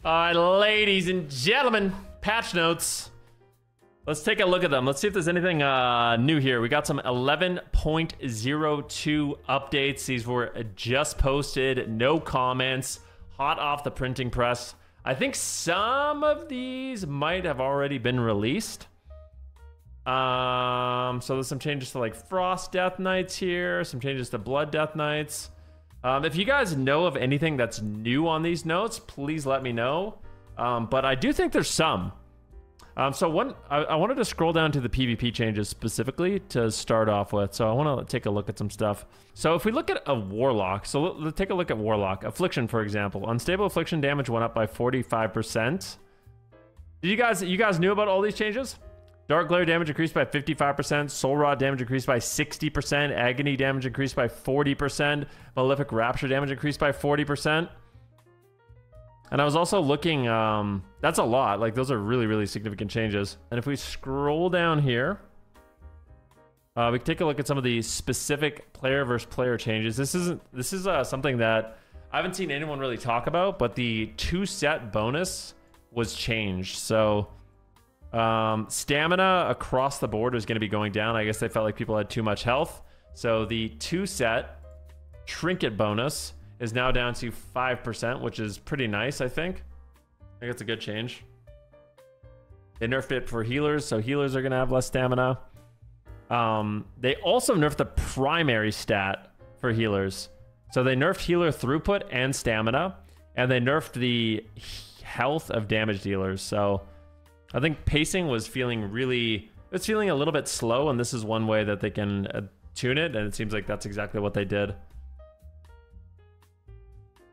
All right, ladies and gentlemen, patch notes. Let's take a look at them. Let's see if there's anything new here. We got some 11.02 updates. These were just posted, no comments, hot off the printing press. I think some of these might have already been released. So there's some changes to like Frost Death Knights here, some changes to Blood Death Knights. If you guys know of anything that's new on these notes, please let me know. But I do think there's some. So I wanted to scroll down to the PvP changes specifically to start off with. So I want to take a look at some stuff. So if we look at a Warlock, so let's take a look at Warlock. Affliction, for example. Unstable Affliction damage went up by 45%. You guys knew about all these changes? Dark Glare damage increased by 55%. Soul Rod damage increased by 60%. Agony damage increased by 40%. Malefic Rapture damage increased by 40%. And I was also looking, that's a lot. Like, those are really, really significant changes. And if we scroll down here, we can take a look at some of the specific player versus player changes. This is something that I haven't seen anyone really talk about, but the 2-set bonus was changed. So stamina across the board is going to be going down. I guess they felt like people had too much health. So the 2-set trinket bonus is now down to 5%, which is pretty nice, I think. I think it's a good change. They nerfed it for healers, so healers are going to have less stamina. They also nerfed the primary stat for healers. So they nerfed healer throughput and stamina, and they nerfed the health of damage dealers. So I think pacing was feeling it's feeling a little bit slow, and this is one way that they can tune it, and it seems like that's exactly what they did.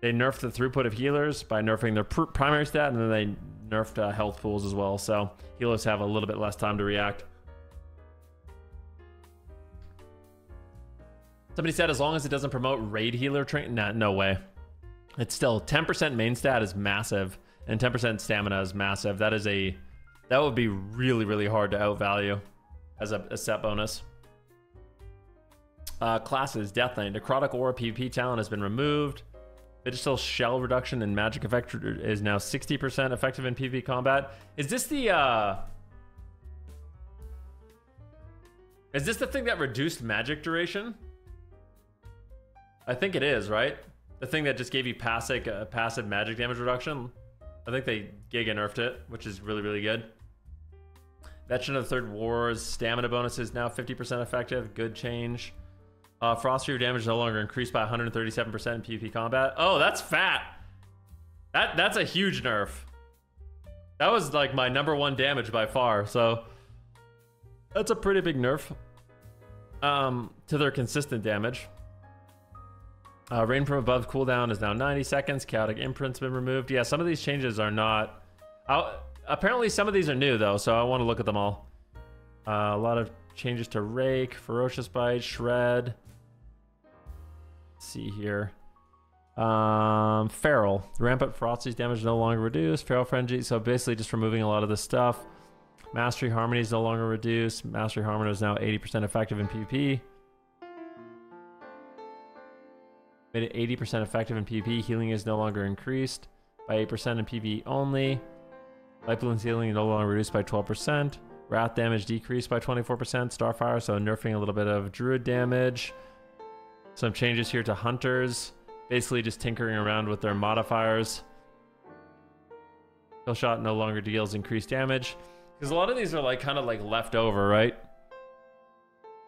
They nerfed the throughput of healers by nerfing their primary stat, and then they nerfed health pools as well. So healers have a little bit less time to react. Somebody said as long as it doesn't promote raid healer train, nah, no way. It's still 10% main stat is massive, and 10% stamina is massive. That would be really, really hard to outvalue as a set bonus. Classes, Death Knight, Necrotic Aura PvP talent has been removed. Digital Shell reduction and magic effect is now 60% effective in PvP combat. Is this the thing that reduced magic duration? I think it is, right? The thing that just gave you passive magic damage reduction. I think they giga nerfed it, which is really, really good. Veteran of the Third War's stamina bonus is now 50% effective. Good change. Frost Reaver damage is no longer increased by 137% in PvP combat. Oh, that's fat. That's a huge nerf. That was like my #1 damage by far. So that's a pretty big nerf to their consistent damage. Rain from above cooldown is now 90 seconds. Chaotic Imprint's been removed. Yeah, some of these changes are not... apparently some of these are new though, so I want to look at them all. A lot of changes to Rake, Ferocious Bite, Shred. Let's see here. Feral. Rampant Frosty's damage is no longer reduced. Feral Frenzy, so basically just removing a lot of this stuff. Mastery Harmony is no longer reduced. Mastery Harmony is now 80% effective in PvP. Made it 80% effective in PvP. Healing is no longer increased by 8% in PvE only. Life Balloon's healing is no longer reduced by 12%. Wrath damage decreased by 24%. Starfire, so nerfing a little bit of Druid damage. Some changes here to Hunters. Basically just tinkering around with their modifiers. Kill Shot no longer deals increased damage. Because a lot of these are like kind of like left over, right?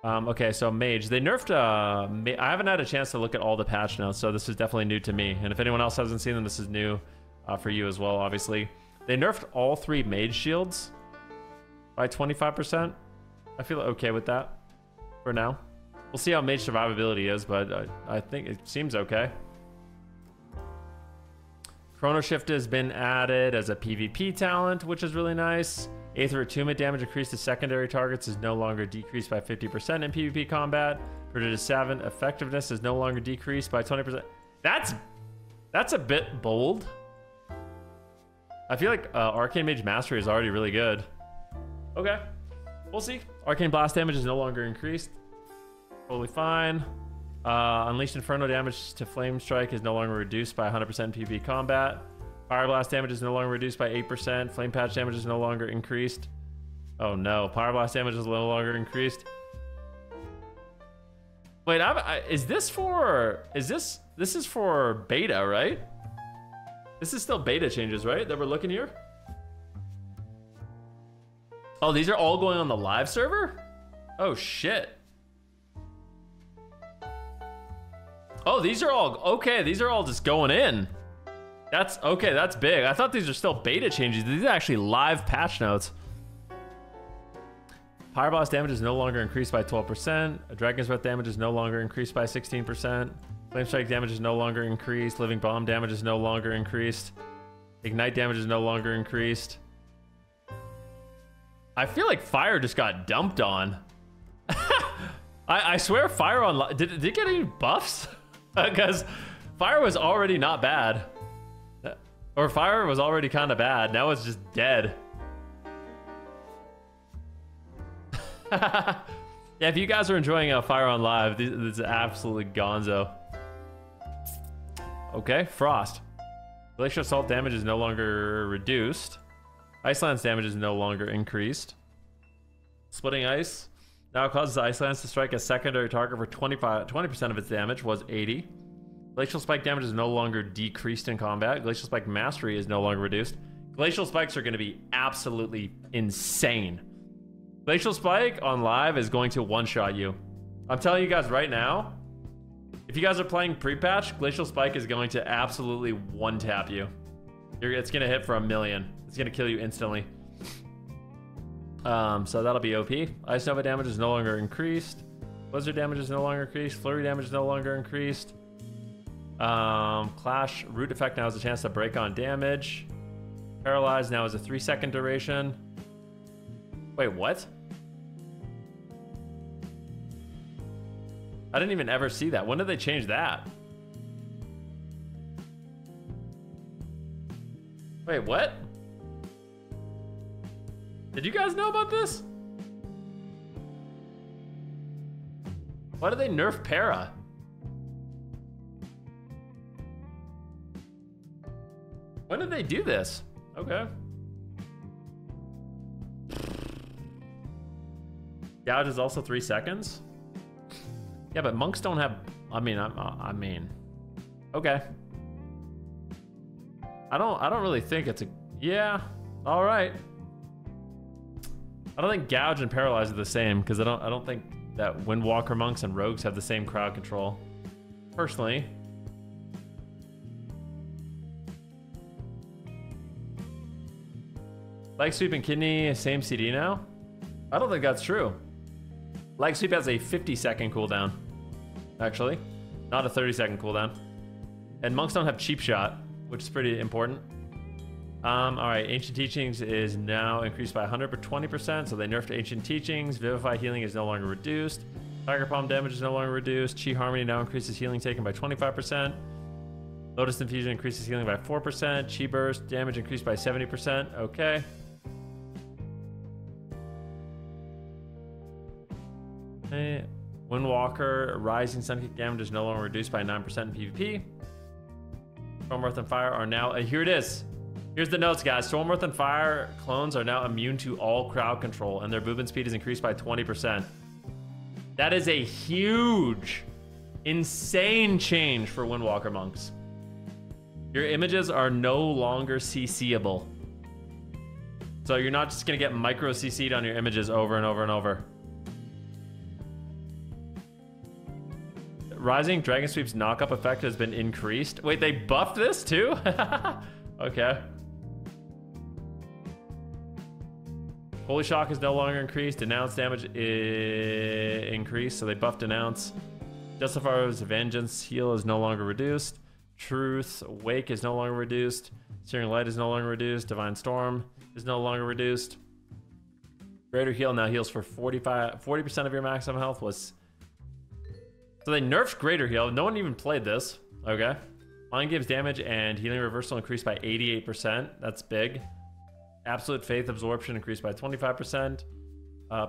Okay, so Mage. They nerfed... I haven't had a chance to look at all the patch notes, so this is definitely new to me. And if anyone else hasn't seen them, this is new for you as well, obviously. They nerfed all 3 Mage shields by 25%. I feel okay with that for now. We'll see how Mage survivability is, but I think it seems okay. Chrono Shift has been added as a PvP talent, which is really nice. Aether Attunement damage increased to secondary targets is no longer decreased by 50% in PvP combat. Prodigious Savant effectiveness is no longer decreased by 20%. That's a bit bold. I feel like Arcane Mage Mastery is already really good. Okay, we'll see. Arcane Blast damage is no longer increased. Totally fine. Unleashed Inferno damage to Flame Strike is no longer reduced by 100% PvP combat. Fire blast damage is no longer reduced by 8%. Flame patch damage is no longer increased. Oh no, Fire blast damage is no longer increased. Wait, is this for, this is for beta, right? This is still beta changes, right? That we're looking here? Oh, these are all going on the live server? Oh shit. Oh, these are all, okay, these are all just going in. That's, okay, that's big. I thought these are still beta changes. These are actually live patch notes. Fire blast damage is no longer increased by 12%. Dragon's breath damage is no longer increased by 16%. Flame strike damage is no longer increased. Living bomb damage is no longer increased. Ignite damage is no longer increased. I feel like fire just got dumped on. I swear fire on, did it get any buffs? Because fire was already not bad. Or fire was already kind of bad. Now it's just dead. Yeah, if you guys are enjoying Fire on Live, this is absolutely gonzo. Okay, Frost. Glacial Assault damage is no longer reduced. Ice Lance damage is no longer increased. Splitting Ice now causes Ice Lance to strike a secondary target for 20% of its damage, was 80. Glacial Spike damage is no longer decreased in combat. Glacial Spike Mastery is no longer reduced. Glacial Spikes are going to be absolutely insane. Glacial Spike on live is going to one-shot you. I'm telling you guys right now, if you guys are playing pre-patch, Glacial Spike is going to absolutely one-tap you. It's going to hit for 1,000,000. It's going to kill you instantly. So that'll be OP. Ice Nova damage is no longer increased. Blizzard damage is no longer increased. Flurry damage is no longer increased. Clash Root effect now has a chance to break on damage. Paralyzed now has a 3-second duration. Wait, what? I didn't even ever see that. When did they change that? Wait, what? Did you guys know about this? Why did they nerf para? When did they do this? Okay. Gouge is also 3 seconds. Yeah, but monks don't have. I mean, okay. I don't really think it's a. Yeah. All right. I don't think Gouge and Paralyze are the same because I don't think that Windwalker monks and rogues have the same crowd control. Personally. Leg Sweep and Kidney, same CD now? I don't think that's true. Leg Sweep has a 50-second cooldown, actually. Not a 30-second cooldown. And monks don't have Cheap Shot, which is pretty important. All right, Ancient Teachings is now increased by 120%, so they nerfed Ancient Teachings. Vivify Healing is no longer reduced. Tiger Palm damage is no longer reduced. Chi Harmony now increases healing taken by 25%. Lotus Infusion increases healing by 4%. Chi Burst damage increased by 70%. Okay. Windwalker Rising Sunkick damage is no longer reduced by 9% in PvP. Storm Earth and Fire are now. Here it is. Here's the notes, guys. Storm Earth and Fire clones are now immune to all crowd control, and their movement speed is increased by 20%. That is a huge, insane change for Windwalker monks. Your images are no longer CCable. So you're not just gonna get micro CC'd on your images over and over and over. Rising Dragon Sweep's knock-up effect has been increased. Wait, they buffed this too? Okay. Holy Shock is no longer increased. Denounce damage is increased, so they buffed Denounce. Justifier's Vengeance heal is no longer reduced. Truth Wake is no longer reduced. Searing Light is no longer reduced. Divine Storm is no longer reduced. Greater Heal now heals for 40% of your maximum health. So they nerfed Greater Heal. No one even played this. Okay. Mind Gives damage and healing reversal increased by 88%. That's big. Absolute Faith Absorption increased by 25%.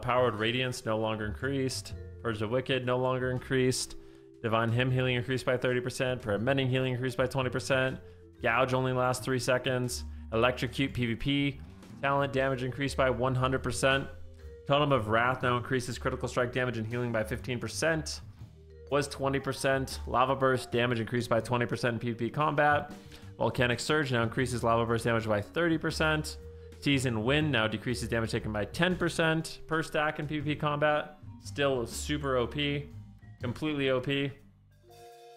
Powered Radiance no longer increased. Purge the Wicked no longer increased. Divine Hymn healing increased by 30%. Prayer Mending healing increased by 20%. Gouge only lasts 3 seconds. Electrocute PvP. Talent damage increased by 100%. Totem of Wrath now increases critical strike damage and healing by 15%. Was 20%. Lava Burst damage increased by 20% in PvP combat. Volcanic Surge now increases Lava Burst damage by 30%. Season Wind now decreases damage taken by 10% per stack in PvP combat. Still super OP. Completely OP.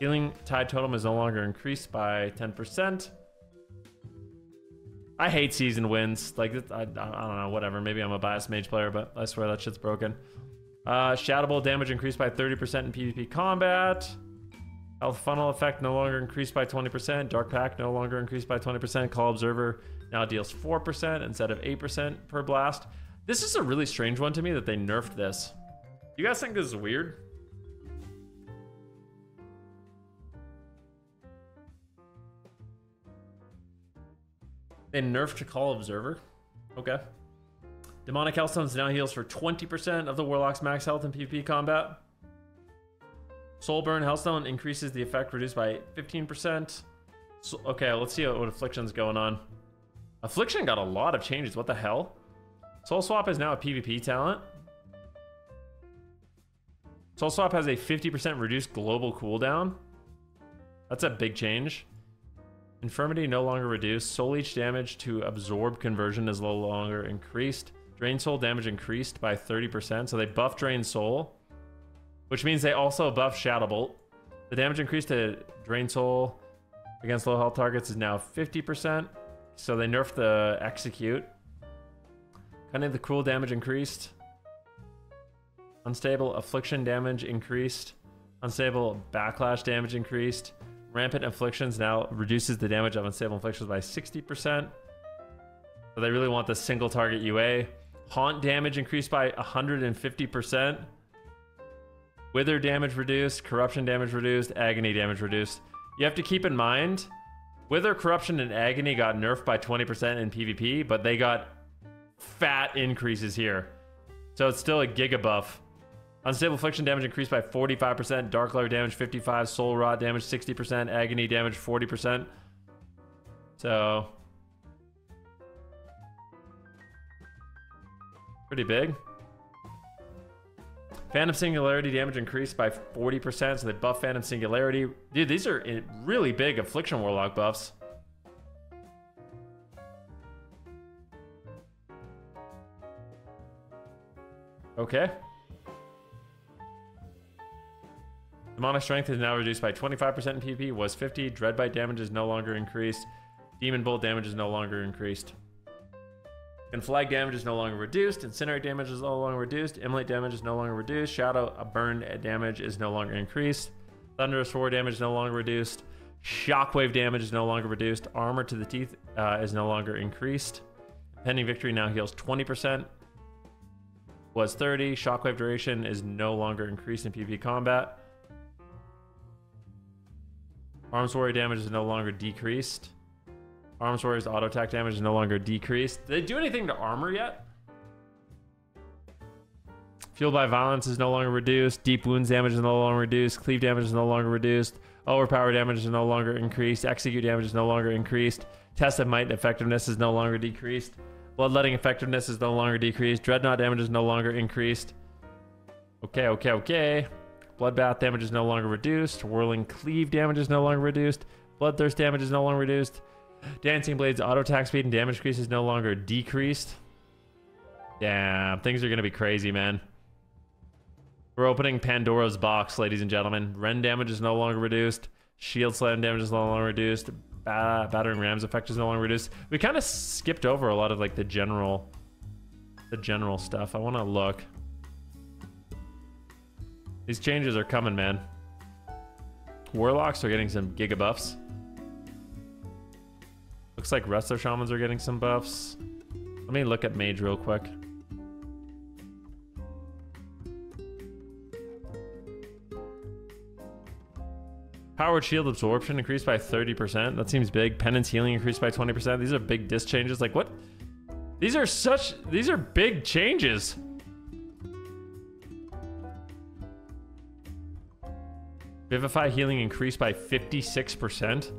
Healing Tide Totem is no longer increased by 10%. I hate Season Winds. Like, I don't know, whatever. Maybe I'm a biased mage player, but I swear that shit's broken. Shadow Bolt damage increased by 30% in PvP combat. Health Funnel effect no longer increased by 20%. Dark Pack no longer increased by 20%. Call Observer now deals 4% instead of 8% per blast. This is a really strange one to me that they nerfed this. You guys think this is weird? They nerfed Call Observer. Okay. Demonic Hellstones now heals for 20% of the Warlock's max health in PvP combat. Soulburn Hellstone increases the effect reduced by 15%. So, okay, let's see what Affliction's going on. Affliction got a lot of changes. What the hell? Soul Swap is now a PvP talent. Soul Swap has a 50% reduced global cooldown. That's a big change. Infirmity no longer reduced. Soul Leech damage to absorb conversion is no longer increased. Drain Soul damage increased by 30%. So they buffed Drain Soul, which means they also buffed Shadow Bolt. The damage increased to Drain Soul against low health targets is now 50%. So they nerfed the Execute. Kind of the Cruel damage increased. Unstable Affliction damage increased. Unstable Backlash damage increased. Rampant Afflictions now reduces the damage of Unstable Afflictions by 60%. So they really want the single target UA. Haunt damage increased by 150%. Wither damage reduced. Corruption damage reduced. Agony damage reduced. You have to keep in mind, Wither, Corruption, and Agony got nerfed by 20% in PvP, but they got fat increases here. So it's still a giga buff. Unstable Affliction damage increased by 45%. Dark Lair damage 55%. Soul Rot damage 60%. Agony damage 40%. So pretty big. Phantom Singularity damage increased by 40%, so they buff Phantom Singularity. Dude, these are really big Affliction Warlock buffs. Okay. Demonic Strength is now reduced by 25% in PvP, was 50. Dreadbite damage is no longer increased. Demon Bolt damage is no longer increased. Conflag damage is no longer reduced. Incinerate damage is no longer reduced. Immolate damage is no longer reduced. Shadow Burn damage is no longer increased. Thunderous Roar damage is no longer reduced. Shockwave damage is no longer reduced. Armor to the Teeth is no longer increased. Pending Victory now heals 20%. Was 30. Shockwave duration is no longer increased in PvP combat. Arms Warrior damage is no longer decreased. Arms Warrior's auto attack damage is no longer decreased. Did they do anything to armor yet? Fueled by Violence is no longer reduced. Deep Wounds damage is no longer reduced. Cleave damage is no longer reduced. Overpower damage is no longer increased. Execute damage is no longer increased. Test of Might and Effectiveness is no longer decreased. Bloodletting Effectiveness is no longer decreased. Dreadnought damage is no longer increased. Okay. Bloodbath damage is no longer reduced. Whirling Cleave damage is no longer reduced. Bloodthirst damage is no longer reduced. Dancing Blade's auto attack speed and damage increase is no longer decreased. Damn, things are going to be crazy, man. We're opening Pandora's box, ladies and gentlemen. Ren damage is no longer reduced. Shield Slam damage is no longer reduced. Battering Ram's effect is no longer reduced. We kind of skipped over a lot of like the general stuff. I want to look. These changes are coming, man. Warlocks are getting some giga buffs. Looks like Wrestler Shamans are getting some buffs. Let me look at Mage real quick. Powered Shield Absorption increased by 30%. That seems big. Penance Healing increased by 20%. These are big disc changes. Like, what? These are big changes. Vivify Healing increased by 56%.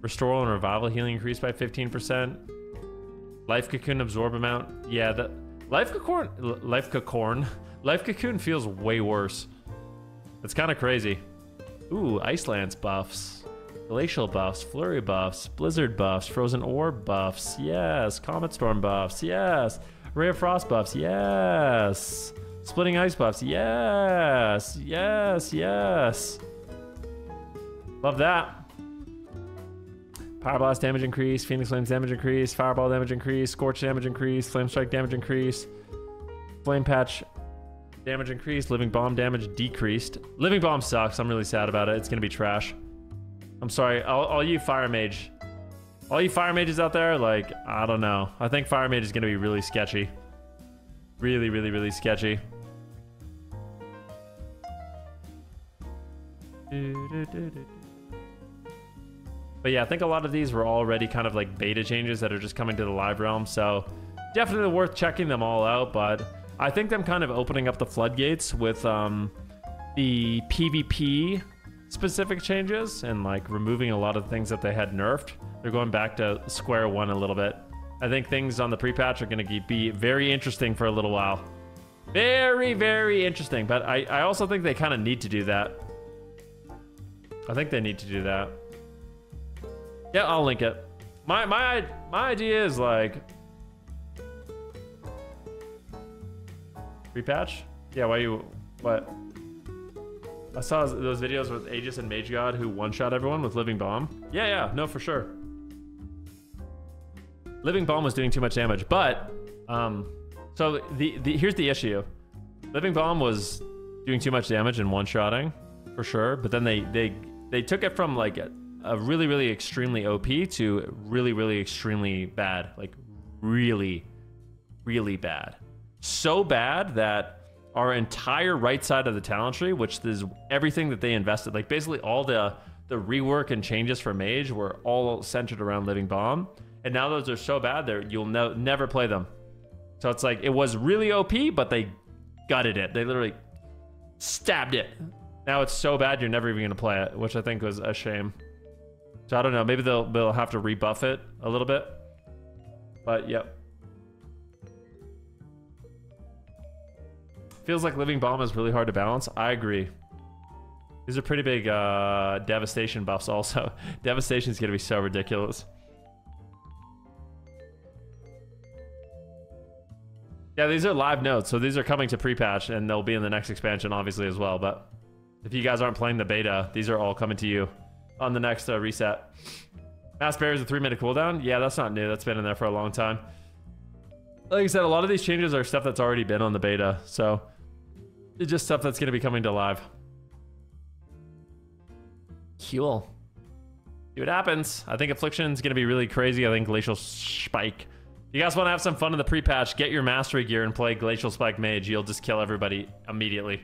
Restore and revival healing increased by 15%. Life cocoon absorb amount. Yeah, the life cocoon feels way worse. It's kind of crazy. Ooh, ice lance buffs, glacial buffs, flurry buffs, blizzard buffs, frozen orb buffs. Yes, comet storm buffs. Yes, ray of frost buffs. Yes, splitting ice buffs. Yes, yes, yes. Love that. Power blast damage increase, Phoenix Flames damage increase, Fireball damage increase, Scorch damage increase, Flame Strike damage increase, Flame Patch damage increased, Living Bomb damage decreased. Living Bomb sucks. I'm really sad about it. It's gonna be trash. I'm sorry, all you Fire Mage, all you Fire Mages out there, like, I don't know. I think Fire Mage is gonna be really sketchy. Really, really, really sketchy. But yeah, I think a lot of these were already kind of like beta changes that are just coming to the live realm. So definitely worth checking them all out. But I think them kind of opening up the floodgates with the PvP specific changes and like removing a lot of things that they had nerfed. They're going back to square one a little bit. I think things on the pre-patch are going to be very interesting for a little while. Very, very interesting. But I also think they kind of need to do that. I think they need to do that. Yeah, I'll link it. My idea is like pre-patch. Yeah, what? I saw those videos with Aegis and Mage God who one-shot everyone with Living Bomb. Yeah, no, for sure. Living Bomb was doing too much damage, but so here's the issue. Living Bomb was doing too much damage and one-shotting for sure, but then they took it from like a really, really extremely OP to really, really extremely bad. Like really, really bad. So bad that our entire right side of the talent tree, which is everything that they invested, like basically all the rework and changes for Mage were all centered around Living Bomb. And now those are so bad that you'll never play them. So it's like, it was really OP, but they gutted it. They literally stabbed it. Now it's so bad you're never even gonna play it, which I think was a shame. So I don't know, maybe they'll have to rebuff it a little bit. But yep. Feels like Living Bomb is really hard to balance. I agree. These are pretty big Devastation buffs also. Devastation is gonna be so ridiculous. Yeah, these are live notes, so these are coming to pre-patch and they'll be in the next expansion obviously as well. But if you guys aren't playing the beta, these are all coming to you on the next reset. Mass Barrier is a 3-minute cooldown. Yeah, that's not new. That's been in there for a long time. Like I said, a lot of these changes are stuff that's already been on the beta. So it's just stuff that's going to be coming to live. Cool. See what happens. I think Affliction is going to be really crazy. I think Glacial Spike. If you guys want to have some fun in the pre-patch, get your Mastery gear and play Glacial Spike Mage. You'll just kill everybody immediately.